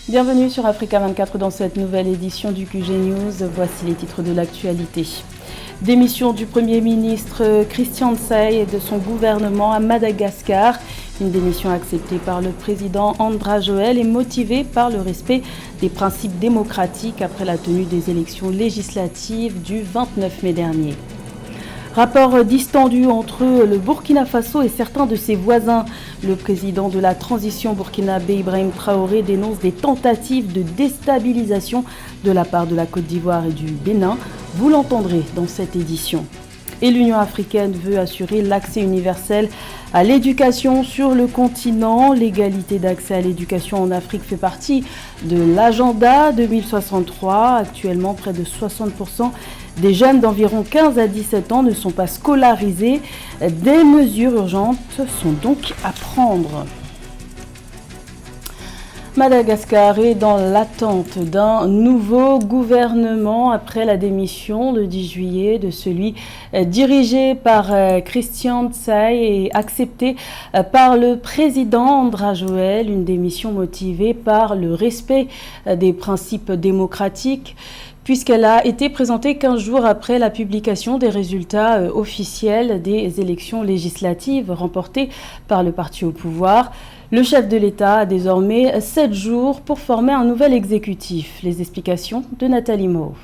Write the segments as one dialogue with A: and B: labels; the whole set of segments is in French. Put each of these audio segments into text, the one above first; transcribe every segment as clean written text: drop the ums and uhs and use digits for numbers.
A: Bienvenue sur Africa 24 dans cette nouvelle édition du QG News. Voici les titres de l'actualité. Démission du Premier ministre Christian Tsaye et de son gouvernement à Madagascar. Une démission acceptée par le président André Joël et motivée par le respect des principes démocratiques après la tenue des élections législatives du 29 mai dernier. Rapport distendu entre le Burkina Faso et certains de ses voisins. Le président de la transition burkinabé Ibrahim Traoré dénonce des tentatives de déstabilisation de la part de la Côte d'Ivoire et du Bénin. Vous l'entendrez dans cette édition. Et l'Union africaine veut assurer l'accès universel à l'éducation sur le continent. L'égalité d'accès à l'éducation en Afrique fait partie de l'agenda 2063. Actuellement, près de 60% des jeunes d'environ 15 à 17 ans ne sont pas scolarisés. Des mesures urgentes sont donc à prendre. Madagascar est dans l'attente d'un nouveau gouvernement après la démission le 10 juillet de celui dirigé par Christian Tsaye et accepté par le président André Joël, une démission motivée par le respect des principes démocratiques, puisqu'elle a été présentée 15 jours après la publication des résultats officiels des élections législatives remportées par le parti au pouvoir. Le chef de l'État a désormais 7 jours pour former un nouvel exécutif. Les explications de Nathalie Mauve.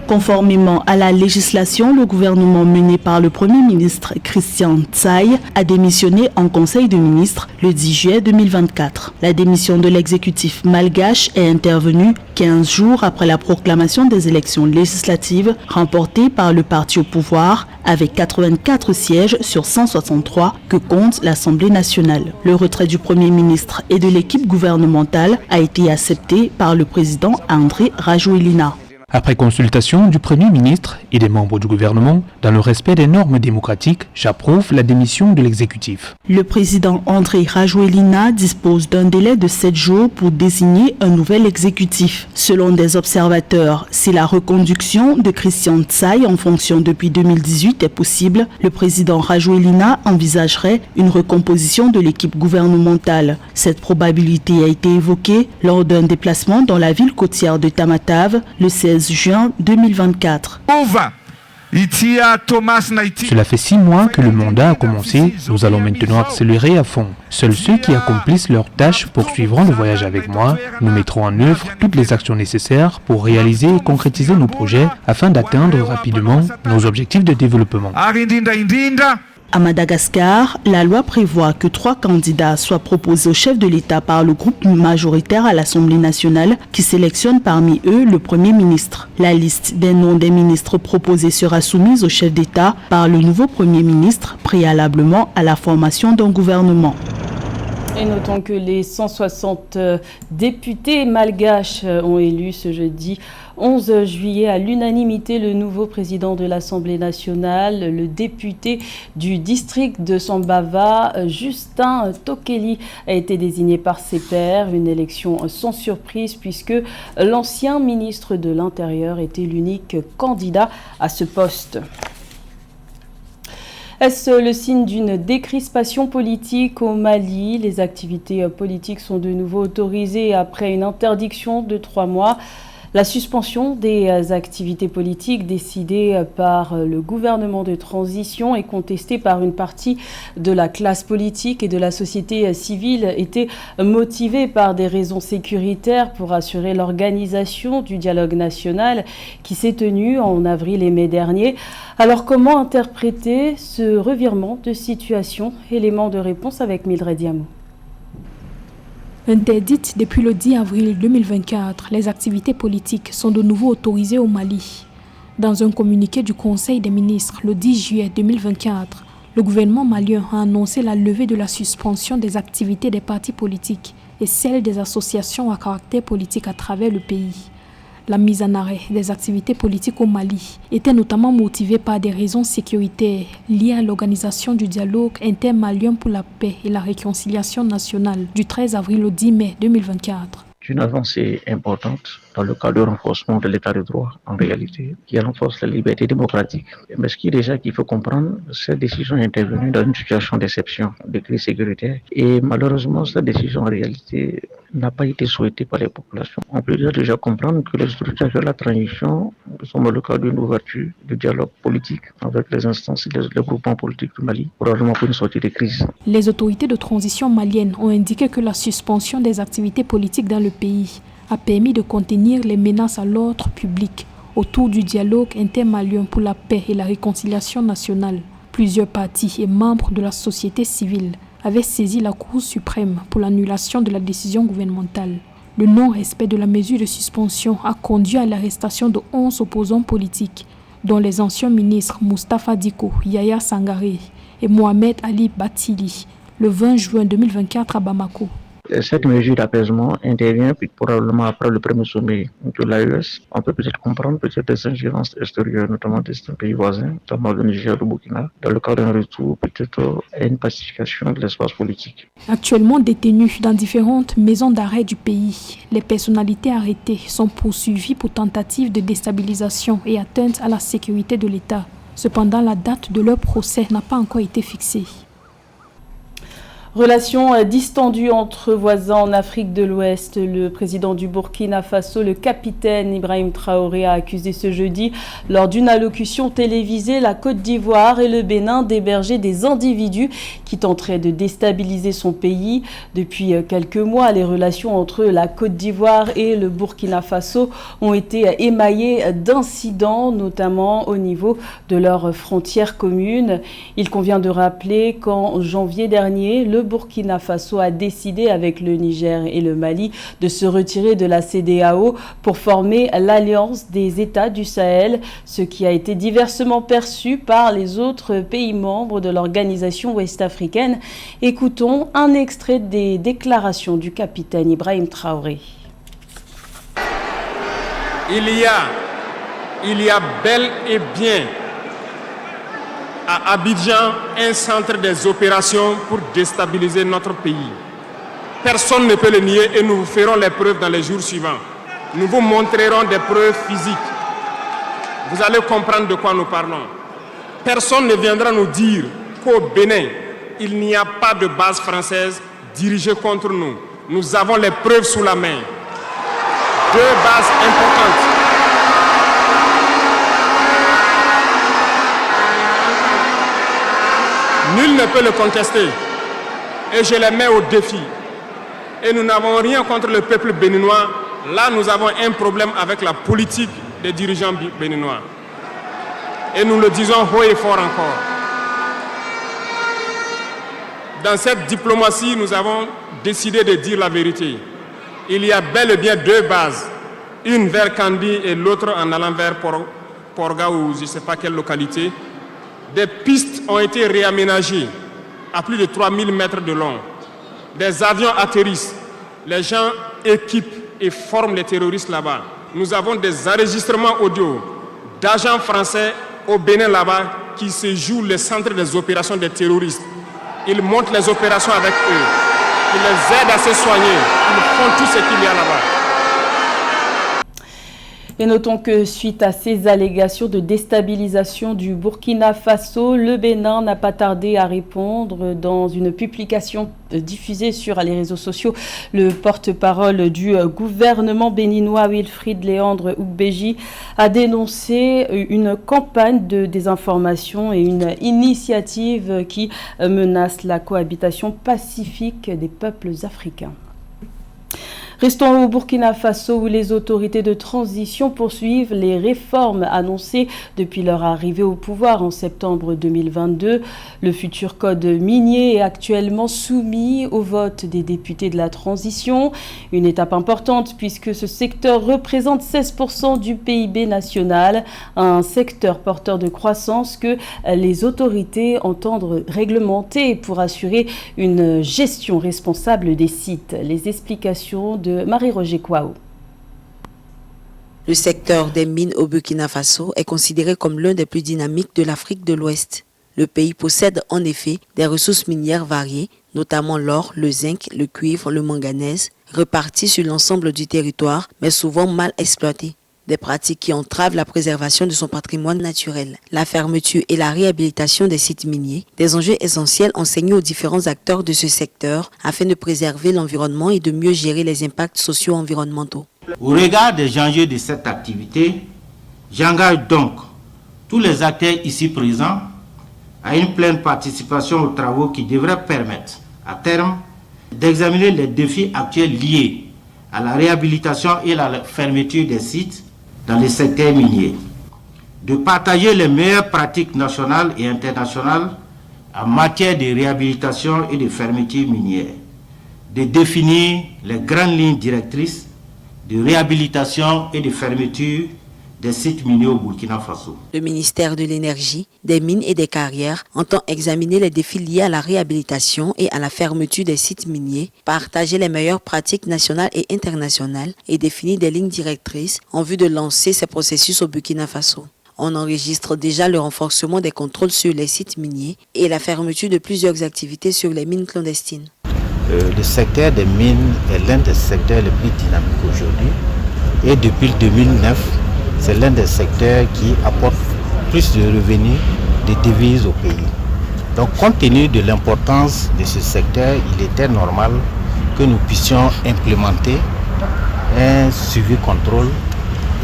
B: Conformément à la législation, le gouvernement mené par le Premier ministre Christian Tsaye a démissionné en Conseil de ministres le 10 juillet 2024. La démission de l'exécutif malgache est intervenue 15 jours après la proclamation des élections législatives remportées par le parti au pouvoir avec 84 sièges sur 163 que compte l'Assemblée nationale. Le retrait du Premier ministre et de l'équipe gouvernementale a été accepté par le président André Rajoelina.
C: Après consultation du Premier ministre et des membres du gouvernement, dans le respect des normes démocratiques, j'approuve la démission de l'exécutif.
B: Le président André Rajoelina dispose d'un délai de 7 jours pour désigner un nouvel exécutif. Selon des observateurs, si la reconduction de Christian Tsaye en fonction depuis 2018 est possible, le président Rajoelina envisagerait une recomposition de l'équipe gouvernementale. Cette probabilité a été évoquée lors d'un déplacement dans la ville côtière de Tamatave le 16 juin 2024.
C: Cela fait 6 mois que le mandat a commencé. Nous allons maintenant accélérer à fond. Seuls ceux qui accomplissent leurs tâches poursuivront le voyage avec moi. Nous mettrons en œuvre toutes les actions nécessaires pour réaliser et concrétiser nos projets afin d'atteindre rapidement nos objectifs de développement.
B: À Madagascar, la loi prévoit que 3 candidats soient proposés au chef de l'État par le groupe majoritaire à l'Assemblée nationale qui sélectionne parmi eux le Premier ministre. La liste des noms des ministres proposés sera soumise au chef d'État par le nouveau Premier ministre préalablement à la formation d'un gouvernement.
A: Et notons que les 160 députés malgaches ont élu ce jeudi 11 juillet à l'unanimité le nouveau président de l'Assemblée nationale, le député du district de Sambava, Justin Tokeli, a été désigné par ses pairs. Une élection sans surprise puisque l'ancien ministre de l'Intérieur était l'unique candidat à ce poste. Est-ce le signe d'une décrispation politique au Mali? Les activités politiques sont de nouveau autorisées après une interdiction de 3 mois. La suspension des activités politiques décidée par le gouvernement de transition et contestée par une partie de la classe politique et de la société civile était motivée par des raisons sécuritaires pour assurer l'organisation du dialogue national qui s'est tenu en avril et mai dernier. Alors comment interpréter ce revirement de situation? Élément de réponse avec Mildred Diamou.
D: Interdites depuis le 10 avril 2024, les activités politiques sont de nouveau autorisées au Mali. Dans un communiqué du Conseil des ministres le 10 juillet 2024, le gouvernement malien a annoncé la levée de la suspension des activités des partis politiques et celle des associations à caractère politique à travers le pays. La mise en arrêt des activités politiques au Mali était notamment motivée par des raisons sécuritaires liées à l'organisation du dialogue intermalien pour la paix et la réconciliation nationale du 13 avril au 10 mai 2024.
E: une avancée importante dans le cadre du renforcement de l'état de droit, en réalité, qui renforce la liberté démocratique. Mais ce qui est déjà qu'il faut comprendre, cette décision est intervenue dans une situation d'exception, de crise sécuritaire. Et malheureusement, cette décision, en réalité, n'a pas été souhaitée par les populations. On peut déjà comprendre que les autorités de la transition sont dans le cadre d'une ouverture du dialogue politique avec les instances et les groupements politiques du Mali, probablement pour une sortie de crise.
D: Les autorités de transition maliennes ont indiqué que la suspension des activités politiques dans le pays a permis de contenir les menaces à l'ordre public autour du dialogue intermalien pour la paix et la réconciliation nationale. Plusieurs partis et membres de la société civile avaient saisi la Cour suprême pour l'annulation de la décision gouvernementale. Le non-respect de la mesure de suspension a conduit à l'arrestation de 11 opposants politiques, dont les anciens ministres Moustapha Diko, Yaya Sangaré et Mohamed Ali Batili, le 20 juin 2024 à Bamako.
E: Cette mesure d'apaisement intervient probablement après le premier sommet de l'AES. On peut peut-être comprendre des ingérences extérieures, notamment des pays voisins, notamment le Niger, le Burkina, dans le cadre d'un retour peut-être à une pacification de l'espace politique.
D: Actuellement détenus dans différentes maisons d'arrêt du pays, les personnalités arrêtées sont poursuivies pour tentative de déstabilisation et atteinte à la sécurité de l'État. Cependant, la date de leur procès n'a pas encore été fixée.
A: Relations distendues entre voisins en Afrique de l'Ouest. Le président du Burkina Faso, le capitaine Ibrahim Traoré, a accusé ce jeudi, lors d'une allocution télévisée, la Côte d'Ivoire et le Bénin d'héberger des individus qui tenteraient de déstabiliser son pays. Depuis quelques mois, les relations entre la Côte d'Ivoire et le Burkina Faso ont été émaillées d'incidents, notamment au niveau de leurs frontières communes. Il convient de rappeler qu'en janvier dernier, le Burkina Faso a décidé avec le Niger et le Mali de se retirer de la CEDEAO pour former l'Alliance des États du Sahel, ce qui a été diversement perçu par les autres pays membres de l'organisation ouest-africaine. Écoutons un extrait des déclarations du capitaine Ibrahim Traoré.
F: Il y a bel et bien à Abidjan un centre des opérations pour déstabiliser notre pays. Personne ne peut le nier et nous vous ferons les preuves dans les jours suivants. Nous vous montrerons des preuves physiques. Vous allez comprendre de quoi nous parlons. Personne ne viendra nous dire qu'au Bénin, il n'y a pas de base française dirigée contre nous. Nous avons les preuves sous la main. 2 bases importantes. Nul ne peut le contester. Et je les mets au défi. Et nous n'avons rien contre le peuple béninois. Là, nous avons un problème avec la politique des dirigeants béninois. Et nous le disons haut et fort encore. Dans cette diplomatie, nous avons décidé de dire la vérité. Il y a bel et bien 2 bases. Une vers Kandi et l'autre en allant vers Porga ou je ne sais pas quelle localité. Des pistes ont été réaménagées à plus de 3000 mètres de long. Des avions atterrissent. Les gens équipent et forment les terroristes là-bas. Nous avons des enregistrements audio d'agents français au Bénin là-bas qui se jouent le centre des opérations des terroristes. Ils montent les opérations avec eux. Ils les aident à se soigner. Ils font tout ce qu'il y a là-bas.
A: Et notons que suite à ces allégations de déstabilisation du Burkina Faso, le Bénin n'a pas tardé à répondre dans une publication diffusée sur les réseaux sociaux. Le porte-parole du gouvernement béninois, Wilfried Léandre Ougbeji, a dénoncé une campagne de désinformation et une initiative qui menace la cohabitation pacifique des peuples africains. Restons au Burkina Faso où les autorités de transition poursuivent les réformes annoncées depuis leur arrivée au pouvoir en septembre 2022. Le futur code minier est actuellement soumis au vote des députés de la transition. Une étape importante puisque ce secteur représente 16% du PIB national, un secteur porteur de croissance que les autorités entendent réglementer pour assurer une gestion responsable des sites. Les explications de Marie-Roger Kouao.
G: Le secteur des mines au Burkina Faso est considéré comme l'un des plus dynamiques de l'Afrique de l'Ouest. Le pays possède en effet des ressources minières variées, notamment l'or, le zinc, le cuivre, le manganèse, répartis sur l'ensemble du territoire, mais souvent mal exploités. Des pratiques qui entravent la préservation de son patrimoine naturel. La fermeture et la réhabilitation des sites miniers, des enjeux essentiels enseignés aux différents acteurs de ce secteur afin de préserver l'environnement et de mieux gérer les impacts socio-environnementaux.
H: Au regard des enjeux de cette activité, j'engage donc tous les acteurs ici présents à une pleine participation aux travaux qui devraient permettre, à terme, d'examiner les défis actuels liés à la réhabilitation et à la fermeture des sites dans les secteurs miniers, de partager les meilleures pratiques nationales et internationales en matière de réhabilitation et de fermeture minière, de définir les grandes lignes directrices de réhabilitation et de fermeture des sites miniers au Burkina Faso.
G: Le ministère de l'Énergie, des Mines et des Carrières entend examiner les défis liés à la réhabilitation et à la fermeture des sites miniers, partager les meilleures pratiques nationales et internationales et définir des lignes directrices en vue de lancer ces processus au Burkina Faso. On enregistre déjà le renforcement des contrôles sur les sites miniers et la fermeture de plusieurs activités sur les mines clandestines.
H: Le secteur des mines est l'un des secteurs les plus dynamiques aujourd'hui et depuis 2009, c'est l'un des secteurs qui apporte plus de revenus, de devises au pays. Donc, compte tenu de l'importance de ce secteur, il était normal que nous puissions implémenter un suivi-contrôle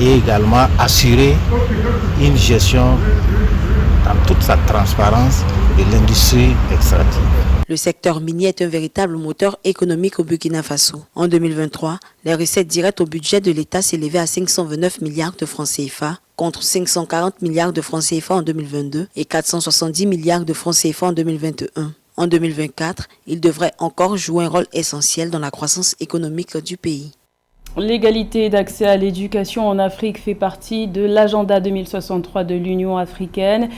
H: et également assurer une gestion dans toute sa transparence de l'industrie extractive.
G: Le secteur minier est un véritable moteur économique au Burkina Faso. En 2023, les recettes directes au budget de l'État s'élevaient à 529 milliards de francs CFA, contre 540 milliards de francs CFA en 2022 et 470 milliards de francs CFA en 2021. En 2024, il devrait encore jouer un rôle essentiel dans la croissance économique du pays.
A: L'égalité d'accès à l'éducation en Afrique fait partie de l'agenda 2063 de l'Union africaine.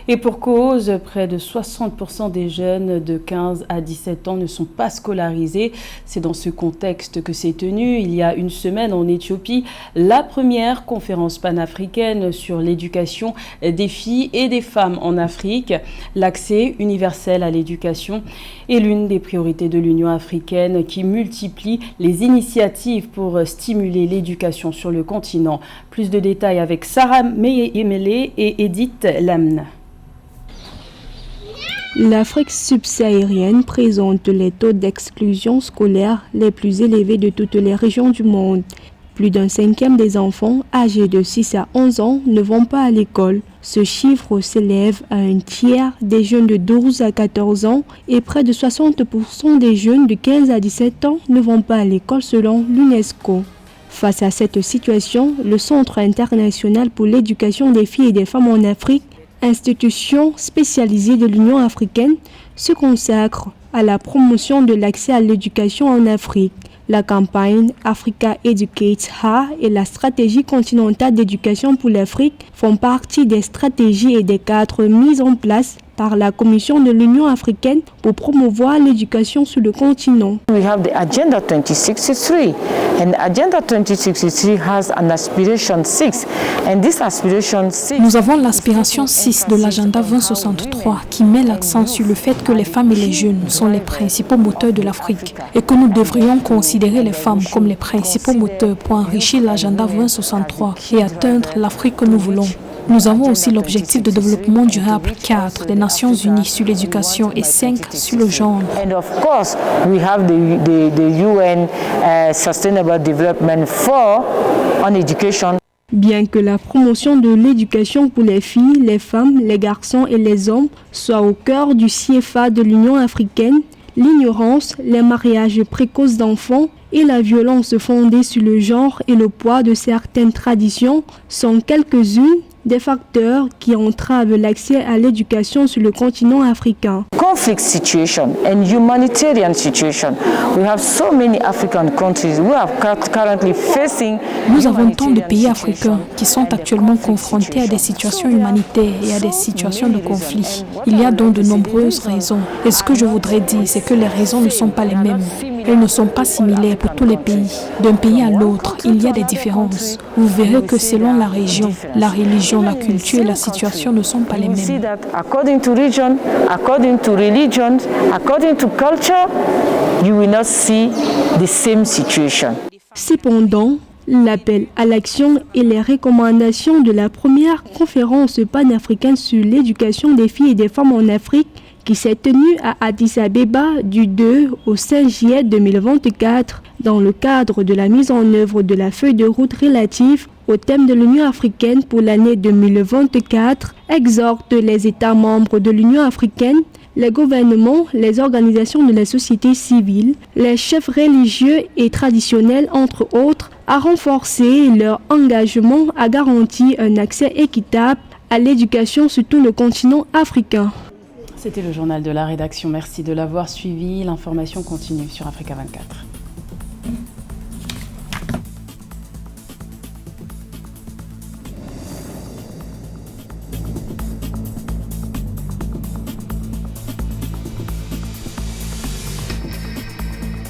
A: Et pour cause, près de 60% des jeunes de 15 à 17 ans ne sont pas scolarisés. C'est dans ce contexte que s'est tenue, il y a une semaine en Éthiopie, la première conférence panafricaine sur l'éducation des filles et des femmes en Afrique. L'accès universel à l'éducation est l'une des priorités de l'Union africaine qui multiplie les initiatives pour stimuler l'éducation sur le continent. Plus de détails avec Sarah Meyemele et Edith Lamna.
I: L'Afrique subsaharienne présente les taux d'exclusion scolaire les plus élevés de toutes les régions du monde. Plus d'un cinquième des enfants âgés de 6 à 11 ans ne vont pas à l'école. Ce chiffre s'élève à un tiers des jeunes de 12 à 14 ans et près de 60% des jeunes de 15 à 17 ans ne vont pas à l'école selon l'UNESCO. Face à cette situation, le Centre international pour l'éducation des filles et des femmes en Afrique, institution spécialisée de l'Union africaine, se consacre à la promotion de l'accès à l'éducation en Afrique. La campagne Africa Educates Her et la stratégie continentale d'éducation pour l'Afrique font partie des stratégies et des cadres mis en place par la Commission de l'Union africaine pour promouvoir l'éducation sur le continent.
J: We have the Agenda 2063 and Agenda 2063 has an aspiration 6 and this aspiration 6.
D: Nous avons l'aspiration 6 de l'Agenda 2063 qui met l'accent sur le fait que les femmes et les jeunes sont les principaux moteurs de l'Afrique et que nous devrions considérer les femmes comme les principaux moteurs pour enrichir l'Agenda 2063 et atteindre l'Afrique que nous voulons. Nous avons aussi l'objectif de développement durable 4 des Nations Unies sur l'éducation et 5 sur le genre.
J: And of course, we have the UN Sustainable Development 4 on education.
I: Bien que la promotion de l'éducation pour les filles, les femmes, les garçons et les hommes soit au cœur du CFA de l'Union africaine, l'ignorance, les mariages précoces d'enfants et la violence fondée sur le genre et le poids de certaines traditions sont quelques-unes des facteurs qui entravent l'accès à l'éducation sur le continent africain.
J: Conflict situation and humanitarian situation. We have so many African countries who are currently facing.
D: Nous avons tant de pays africains qui sont actuellement confrontés à des situations humanitaires et à des situations de conflit. Il y a donc de nombreuses raisons. Et ce que je voudrais dire, c'est que les raisons ne sont pas les mêmes. Elles ne sont pas similaires pour tous les pays. D'un pays à l'autre, il y a des différences. Vous verrez que selon la région, la religion, la culture et la situation ne sont pas les mêmes.
J: According to region, according to religion, according to culture, you will not see the same situation.
I: Cependant, l'appel à l'action et les recommandations de la première conférence panafricaine sur l'éducation des filles et des femmes en Afrique qui s'est tenue à Addis Abeba du 2 au 5 juillet 2024 dans le cadre de la mise en œuvre de la feuille de route relative au thème de l'Union africaine pour l'année 2024 exhorte les États membres de l'Union africaine, les gouvernements, les organisations de la société civile, les chefs religieux et traditionnels entre autres à renforcer leur engagement à garantir un accès équitable à l'éducation sur tout le continent africain.
A: C'était le journal de la rédaction. Merci de l'avoir suivi. L'information continue sur Africa 24.